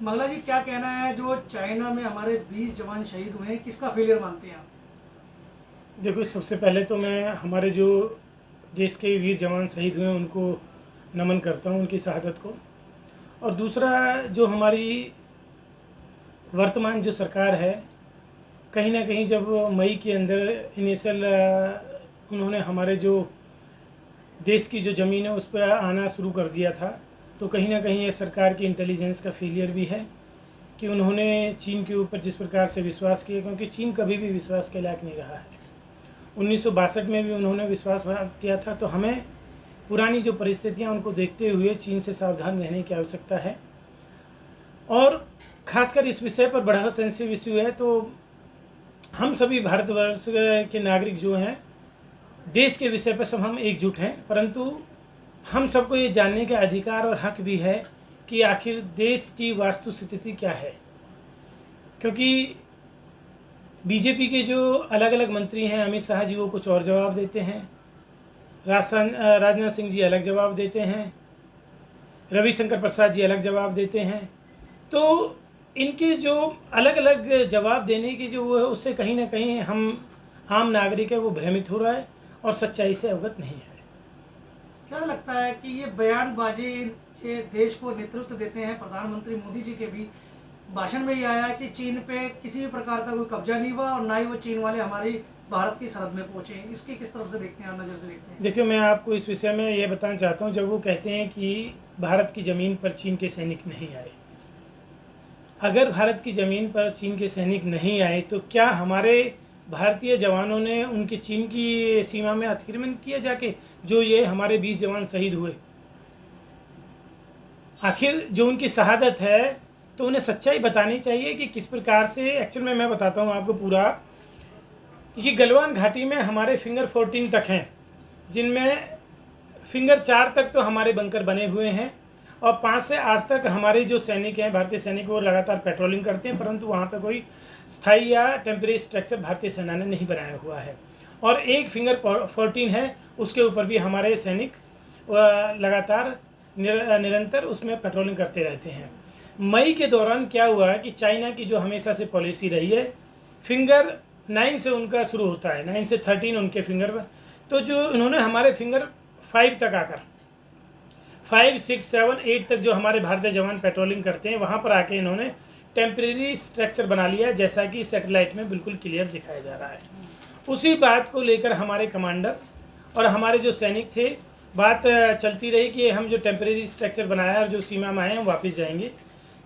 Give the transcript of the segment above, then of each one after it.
मंगला जी, क्या कहना है जो चाइना में हमारे 20 जवान शहीद हुए हैं, किसका फेलियर मानते हैं आप? देखो, सबसे पहले तो मैं हमारे जो देश के वीर जवान शहीद हुए हैं उनको नमन करता हूं, उनकी शहादत को। और दूसरा, जो हमारी वर्तमान जो सरकार है, कहीं ना कहीं जब मई के अंदर इनिशियल उन्होंने हमारे जो देश की जो ज़मीन है उस पर आना शुरू कर दिया था, तो कहीं ना कहीं ये सरकार की इंटेलिजेंस का फेलियर भी है कि उन्होंने चीन के ऊपर जिस प्रकार से विश्वास किया, क्योंकि चीन कभी भी विश्वास के लायक नहीं रहा है। 1962 में भी उन्होंने विश्वास किया था, तो हमें पुरानी जो परिस्थितियां उनको देखते हुए चीन से सावधान रहने की आवश्यकता है। और ख़ासकर इस विषय पर बड़ा सेंसिटिव इश्यू है, तो हम सभी भारतवर्ष के नागरिक जो हैं, देश के विषय पर सब हम एकजुट हैं, परंतु हम सबको ये जानने का अधिकार और हक भी है कि आखिर देश की वास्तु स्थिति क्या है। क्योंकि बीजेपी के जो अलग अलग मंत्री हैं, अमित शाह जी वो कुछ और जवाब देते हैं, राजनाथ सिंह जी अलग जवाब देते हैं, रविशंकर प्रसाद जी अलग जवाब देते हैं। तो इनके जो अलग अलग जवाब देने की जो वो है, उससे कहीं ना कहीं हम आम नागरिक है वो भ्रमित हो रहा है और सच्चाई से अवगत नहीं है। क्या लगता है कि ये बयानबाजी के देश को नेतृत्व देते हैं प्रधानमंत्री मोदी जी के भी भाषण में ये आया है कि चीन पे किसी भी प्रकार का कोई कब्जा नहीं हुआ और ना ही वो चीन वाले हमारी भारत की सरहद में पहुंचे, इसकी किस तरफ से देखते हैं आप, नज़र से देखते हैं? देखिए, मैं आपको इस विषय में ये बताना चाहता हूँ, जब वो कहते हैं कि भारत की ज़मीन पर चीन के सैनिक नहीं आए, अगर भारत की ज़मीन पर चीन के सैनिक नहीं आए तो क्या हमारे भारतीय जवानों ने उनकी चीन की सीमा में अतिक्रमण किया जाके, जो ये हमारे 20 जवान शहीद हुए? आखिर जो उनकी शहादत है तो उन्हें सच्चाई बतानी चाहिए कि किस प्रकार से। एक्चुअल में मैं बताता हूँ आपको पूरा, कि गलवान घाटी में हमारे फिंगर 14 तक हैं, जिनमें फिंगर 4 तक तो हमारे बंकर बने हुए हैं और 5 से 8 तक हमारे जो सैनिक हैं, भारतीय सैनिक, वो लगातार पेट्रोलिंग करते हैं, परंतु वहाँ पे कोई स्थायी या टेम्परेरी स्ट्रक्चर भारतीय सेना ने नहीं बनाया हुआ है। और एक फिंगर 14 है, उसके ऊपर भी हमारे सैनिक लगातार निरंतर उसमें पेट्रोलिंग करते रहते हैं। मई के दौरान क्या हुआ है कि चाइना की जो हमेशा से पॉलिसी रही है, फिंगर 9 से उनका शुरू होता है, 9 से 13 उनके फिंगर, तो जो इन्होंने हमारे फिंगर 5 तक आकर 5, 6, 7, 8 तक जो हमारे भारतीय जवान पेट्रोलिंग करते हैं, वहाँ पर आके इन्होंने टेम्परेरी स्ट्रक्चर बना लिया, जैसा कि सैटेलाइट में बिल्कुल क्लियर दिखाया जा रहा है। उसी बात को लेकर हमारे कमांडर और हमारे जो सैनिक थे, बात चलती रही कि हम जो टेम्परेरी स्ट्रक्चर बनाया और जो सीमा में आए हम वापस जाएंगे।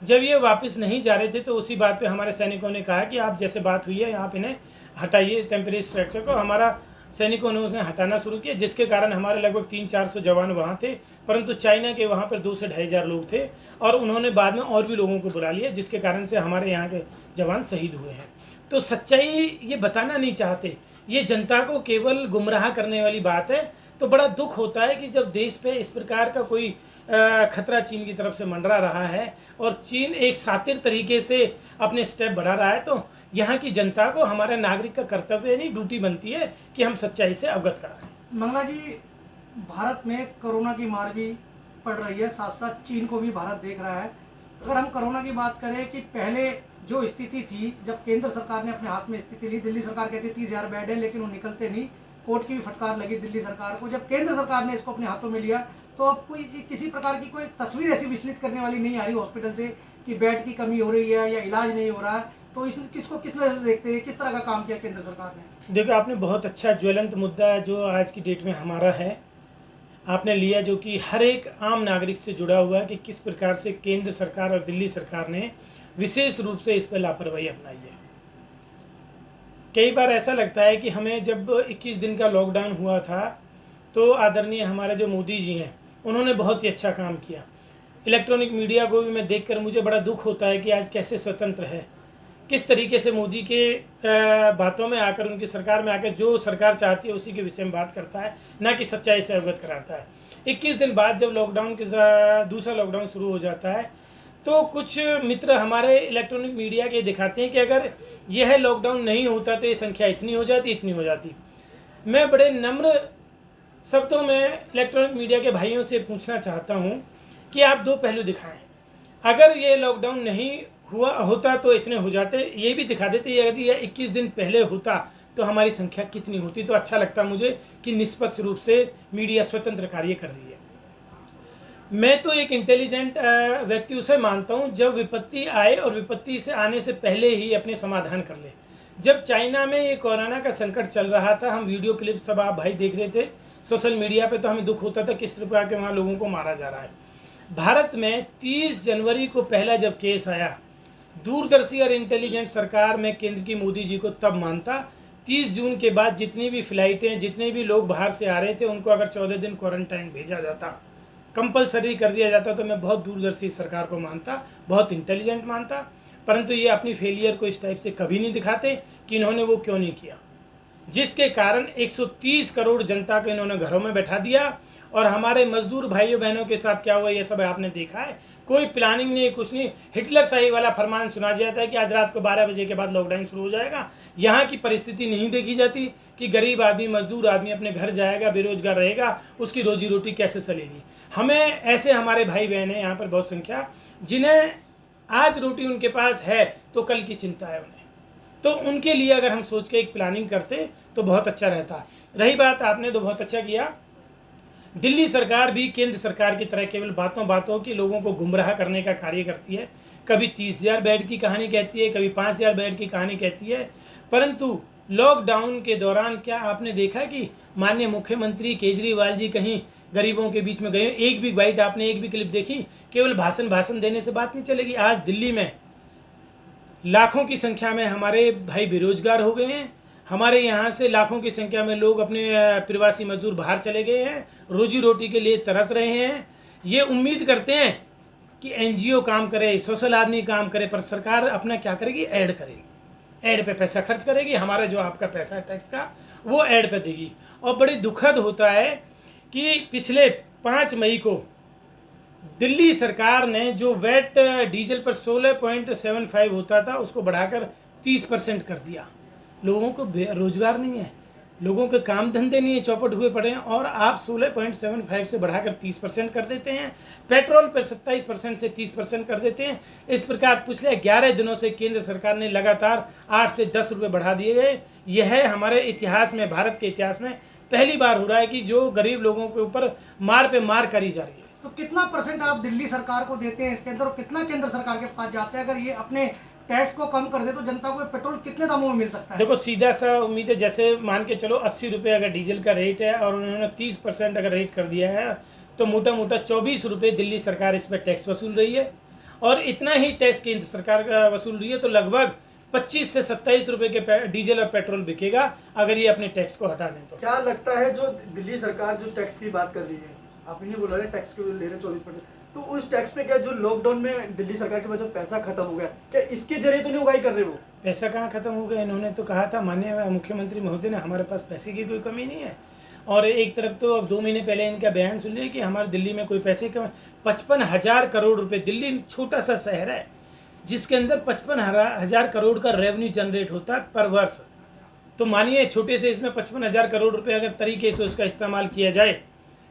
जब ये वापस नहीं जा रहे थे तो उसी बात पे हमारे सैनिकों ने कहा कि आप जैसे बात हुई है आप इन्हें हटाइए टेम्परेरी स्ट्रक्चर को। हमारा सैनिकों ने उसे हटाना शुरू किया, जिसके कारण हमारे लगभग 300-400 जवान वहाँ थे, परंतु चाइना के वहाँ पर 2 से 2,500 लोग थे और उन्होंने बाद में और भी लोगों को बुला लिया, जिसके कारण से हमारे यहाँ के जवान शहीद हुए हैं। तो सच्चाई ये बताना नहीं चाहते, ये जनता को केवल गुमराह करने वाली बात है। तो बड़ा दुख होता है कि जब देश पे इस प्रकार का कोई खतरा चीन की तरफ से मंडरा रहा है और चीन एक शातिर तरीके से अपने स्टेप बढ़ा रहा है, तो यहाँ की जनता को, हमारे नागरिक का कर्तव्य नहीं, ड्यूटी बनती है कि हम सच्चाई से अवगत कराएं। मंगला जी, भारत में कोरोना की मार भी पड़ रही है, साथ साथ चीन को भी भारत देख रहा है। अगर हम कोरोना की बात करें कि पहले जो स्थिति थी, जब केंद्र सरकार ने अपने हाथ में स्थिति ली, दिल्ली सरकार कहती 30,000 बेड है लेकिन वो निकलते नहीं, कोर्ट की भी फटकार लगी दिल्ली सरकार को। जब केंद्र सरकार ने इसको अपने हाथों में लिया तो अब कोई किसी प्रकार की कोई तस्वीर ऐसी विचलित करने वाली नहीं आ रही हॉस्पिटल से कि बेड की कमी हो रही है या इलाज नहीं हो रहा है। तो किसको किस नजर से देखते हैं, किस तरह का काम किया केंद्र सरकार ने? देखो, आपने बहुत अच्छा ज्वलंत मुद्दा जो आज की डेट में हमारा है आपने लिया, जो कि हर एक आम नागरिक से जुड़ा हुआ है कि किस प्रकार से केंद्र सरकार और दिल्ली सरकार ने विशेष रूप से इस पर लापरवाही अपनाई है। कई बार ऐसा लगता है कि हमें जब 21 दिन का लॉकडाउन हुआ था तो आदरणीय हमारे जो मोदी जी हैं उन्होंने बहुत ही अच्छा काम किया। इलेक्ट्रॉनिक मीडिया को भी मैं देखकर मुझे बड़ा दुख होता है कि आज कैसे स्वतंत्र है, किस तरीके से मोदी के बातों में आकर, उनकी सरकार में आकर जो सरकार चाहती है उसी के विषय में बात करता है, ना कि सच्चाई से अवगत कराता है। 21 दिन बाद जब लॉकडाउन के दूसरा लॉकडाउन शुरू हो जाता है तो कुछ मित्र हमारे इलेक्ट्रॉनिक मीडिया के दिखाते हैं कि अगर यह लॉकडाउन नहीं होता तो ये संख्या इतनी हो जाती। मैं बड़े नम्र शब्दों में इलेक्ट्रॉनिक मीडिया के भाइयों से पूछना चाहता हूं कि आप दो पहलू दिखाएं। अगर ये लॉकडाउन नहीं हुआ होता तो इतने हो जाते, ये भी दिखा देते यदि ये 21 दिन पहले होता तो हमारी संख्या कितनी होती। तो अच्छा लगता मुझे कि निष्पक्ष रूप से मीडिया स्वतंत्र कार्य कर रही है। मैं तो एक इंटेलिजेंट व्यक्ति उसे मानता हूँ जब विपत्ति आए और विपत्ति से आने से पहले ही अपने समाधान कर ले। जब चाइना में ये कोरोना का संकट चल रहा था, हम वीडियो क्लिप सब आप भाई देख रहे थे सोशल मीडिया पे, तो हमें दुख होता था किस प्रकार के वहाँ लोगों को मारा जा रहा है। भारत में 30 जनवरी को पहला जब केस आया, दूरदर्शी और इंटेलिजेंट सरकार में केंद्र की मोदी जी को तब मानता। 30 जून के बाद जितनी भी फ्लाइटें, जितने भी लोग बाहर से आ रहे थे, उनको अगर 14 दिन क्वारंटाइन भेजा जाता, कंपलसरी कर दिया जाता, तो मैं बहुत दूरदर्शी सरकार को मानता, बहुत इंटेलिजेंट मानता। परंतु ये अपनी फेलियर को इस टाइप से कभी नहीं दिखाते कि इन्होंने वो क्यों नहीं किया, जिसके कारण 130 करोड़ जनता को इन्होंने घरों में बैठा दिया। और हमारे मजदूर भाइयों बहनों के साथ क्या हुआ ये सब आपने देखा है। कोई प्लानिंग नहीं, कुछ नहीं। हिटलर शाही वाला फरमान सुना जाता है कि आज रात को 12 बजे के बाद लॉकडाउन शुरू हो जाएगा। यहाँ की परिस्थिति नहीं देखी जाती कि गरीब आदमी, मजदूर आदमी अपने घर जाएगा, बेरोजगार रहेगा, उसकी रोजी रोटी कैसे चलेगी। हमें ऐसे हमारे भाई बहन हैं यहाँ पर बहुत संख्या, जिन्हें आज रोटी उनके पास है तो कल की चिंता है उन्हें। तो उनके लिए अगर हम सोच के एक प्लानिंग करते तो बहुत अच्छा रहता। रही बात, आपने तो बहुत अच्छा किया, दिल्ली सरकार भी केंद्र सरकार की तरह केवल बातों बातों की लोगों को गुमराह करने का कार्य करती है। कभी 30,000 बेड की कहानी कहती है, कभी 5,000 बेड की कहानी कहती है। परंतु लॉकडाउन के दौरान क्या आपने देखा कि माननीय मुख्यमंत्री केजरीवाल जी कहीं गरीबों के बीच में गए? एक भी बाइट आपने, एक भी क्लिप देखी? केवल भाषण देने से बात नहीं चलेगी। आज दिल्ली में लाखों की संख्या में हमारे भाई बेरोजगार हो गए हैं। हमारे यहाँ से लाखों की संख्या में लोग, अपने प्रवासी मजदूर बाहर चले गए हैं, रोजी रोटी के लिए तरस रहे हैं। ये उम्मीद करते हैं कि एनजीओ काम करे, सोशल आदमी काम करे, पर सरकार अपना क्या करेगी? ऐड करेगी, ऐड पे पैसा खर्च करेगी। हमारा जो आपका पैसा है टैक्स का, वो ऐड पे देगी। और बड़ी दुखद होता है कि पिछले 5 मई को दिल्ली सरकार ने जो वैट डीजल पर 16.75 होता था, उसको बढ़ाकर 30% कर दिया। लोगों को रोजगार नहीं है, लोगों के काम धंधे नहीं है, चौपट हुए पड़े हैं, और आप 16.75 से बढ़ाकर 30% कर देते हैं। पेट्रोल पर 27% से 30% कर देते हैं। इस प्रकार पिछले 11 दिनों से केंद्र सरकार ने लगातार 8 से 10 रुपये बढ़ा दिए गए। यह है हमारे इतिहास में, भारत के इतिहास में पहली बार हो रहा है कि जो गरीब लोगों के ऊपर मार पे मार करी जा रही है। तो कितना % आप दिल्ली सरकार को देते हैं इसके अंदर, और कितना केंद्र सरकार के पास जाते हैं? अगर ये अपने टैक्स को कम कर दे तो जनता को पेट्रोल कितने दामों में मिल सकता है? देखो, सीधा सा उम्मीद है, जैसे मान के चलो 80 रुपये अगर डीजल का रेट है और उन्होंने 30% अगर रेट कर दिया है, तो मोटा मोटा 24 रुपये दिल्ली सरकार इस पर टैक्स वसूल रही है। और इतना ही टैक्स केंद्र सरकार का वसूल रही है, तो लगभग 25 से 27 रुपये के डीजल और पेट्रोल बिकेगा अगर ये अपने टैक्स को हटा दें। तो क्या लगता है, जो दिल्ली सरकार जो टैक्स की बात कर रही है, आप नहीं बोल रहे टैक्स को ले रहे 24%, तो उस टैक्स पे क्या जो लॉकडाउन में दिल्ली सरकार के पास जो पैसा खत्म हो गया, क्या इसके जरिए तो नहीं उगाई कर रहे? वो पैसा कहाँ खत्म हो गया? इन्होंने तो कहा था, माननीय मुख्यमंत्री महोदय ने, हमारे पास पैसे की कोई कमी नहीं है। और एक तरफ तो अब 2 महीने पहले इनका बयान सुन लिया कि हमारे दिल्ली में कोई पैसे कम, 55,000 करोड़ रुपए। दिल्ली छोटा सा शहर है जिसके अंदर 55,000 करोड़ का रेवेन्यू जनरेट होता है पर वर्ष। तो मानिए छोटे से इसमें 55,000 करोड़ रुपए अगर तरीके से उसका इस्तेमाल किया जाए,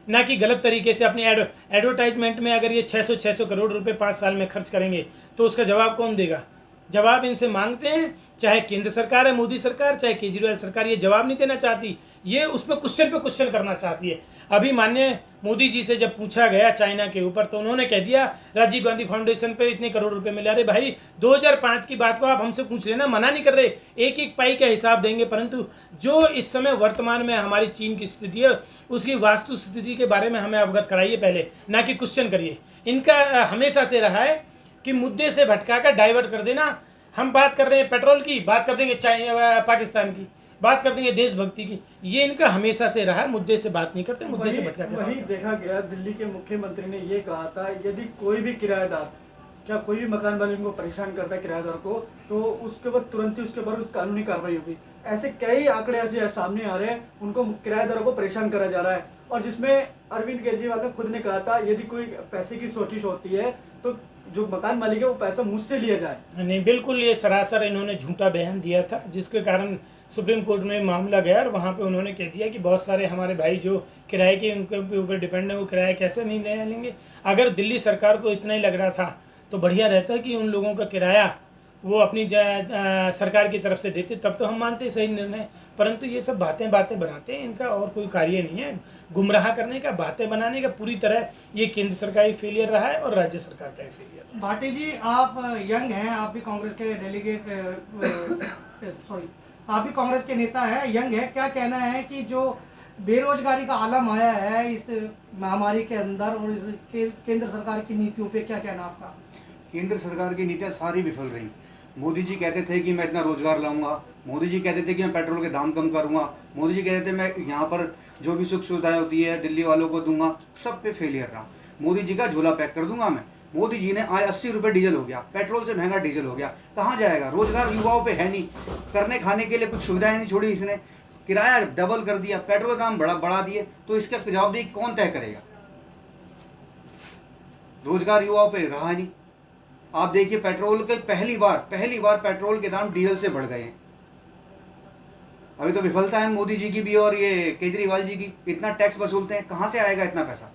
ना कि गलत तरीके से अपनी एडवर्टाइजमेंट में अगर ये 600 करोड़ रुपए 5 साल में खर्च करेंगे, तो उसका जवाब कौन देगा? जवाब इनसे मांगते हैं, चाहे केंद्र सरकार है, मोदी सरकार, चाहे केजरीवाल सरकार, ये जवाब नहीं देना चाहती। ये उस पर क्वेश्चन पे क्वेश्चन करना चाहती है। अभी माननीय मोदी जी से जब पूछा गया चाइना के ऊपर, तो उन्होंने कह दिया राजीव गांधी फाउंडेशन पे इतने करोड़ रुपए मिले। अरे भाई, 2005 की बात को आप हमसे पूछ रहे ना, मना नहीं कर रहे, एक एक पाई का हिसाब देंगे। परंतु जो इस समय वर्तमान में हमारी चीन की स्थिति है, उसकी वास्तु स्थिति के बारे में हमें अवगत कराइए पहले, ना कि क्वेश्चन करिए। इनका हमेशा से रहा है कि मुद्दे से भटका कर डाइवर्ट कर देना। हम बात कर रहे हैं पेट्रोल की, बात कर देंगे पाकिस्तान की, बात कर देंगे देशभक्ति की। ये इनका हमेशा से रहा है, मुद्दे से बात नहीं करते, मुद्दे से भटका कर। वही देखा गया, दिल्ली के मुख्यमंत्री ने ये कहा था, यदि कोई भी किराएदार, क्या कोई भी मकान मालिक को परेशान करता है किराएदार को, तो उसके बाद तुरंत ही उसके ऊपर कानूनी कार्रवाई होगी। ऐसे कई आंकड़े ऐसे सामने आ रहे हैं, उनको किराएदारों को परेशान करा जा रहा है। और जिसमें अरविंद केजरीवाल ने खुद ने कहा था, यदि कोई पैसे की शॉर्टेज होती है तो जो मकान मालिक है वो पैसा मुझसे लिया जाए। नहीं, बिल्कुल ये सरासर इन्होंने झूठा बयान दिया था, जिसके कारण सुप्रीम कोर्ट में मामला गया और वहाँ पे उन्होंने कह दिया कि बहुत सारे हमारे भाई जो किराए के उनके ऊपर डिपेंड है, वो किराया कैसे नहीं ले लेंगे। अगर दिल्ली सरकार को इतना ही लग रहा था तो बढ़िया रहता कि उन लोगों का किराया वो अपनी सरकार की तरफ से देते, तब तो हम मानते सही निर्णय। परंतु ये सब बातें बनाते हैं, इनका और कोई कार्य नहीं है, गुमराह करने का, बातें बनाने का। पूरी तरह ये केंद्र सरकार ही फेलियर रहा है और राज्य सरकार का ही फेलियर। भाटी जी, आप यंग हैं, आप भी कांग्रेस के आप भी कांग्रेस के नेता हैं, यंग है, क्या कहना है कि जो बेरोजगारी का आलम आया है इस महामारी के अंदर और इस केंद्र सरकार की नीतियों पे क्या कहना आपका? केंद्र सरकार की नीतियाँ सारी विफल रही। मोदी जी कहते थे कि मैं इतना रोजगार लाऊंगा, मोदी जी कहते थे कि मैं पेट्रोल के दाम कम करूंगा, मोदी जी कहते थे मैं यहाँ पर जो भी सुख सुविधाएं होती है दिल्ली वालों को दूंगा, सब पे फेलियर रहा। मोदी जी का झोला पैक कर दूंगा मैं। मोदी जी ने आज 80 रुपये डीजल हो गया, पेट्रोल से महंगा डीजल हो गया, कहाँ जाएगा? रोजगार युवाओं पे है नहीं, करने खाने के लिए कुछ सुविधाएं नहीं छोड़ी इसने, किराया डबल कर दिया, पेट्रोल का दाम बढ़ा दिए, तो इसका जवाबदेही कौन तय करेगा? रोजगार युवाओं पे रहा नहीं। आप देखिए पेट्रोल के पहली बार पेट्रोल के दाम डीजल से बढ़ गए हैं। अभी तो विफलता है मोदी जी की भी और ये केजरीवाल जी की, इतना टैक्स वसूलते हैं, कहाँ से आएगा इतना पैसा?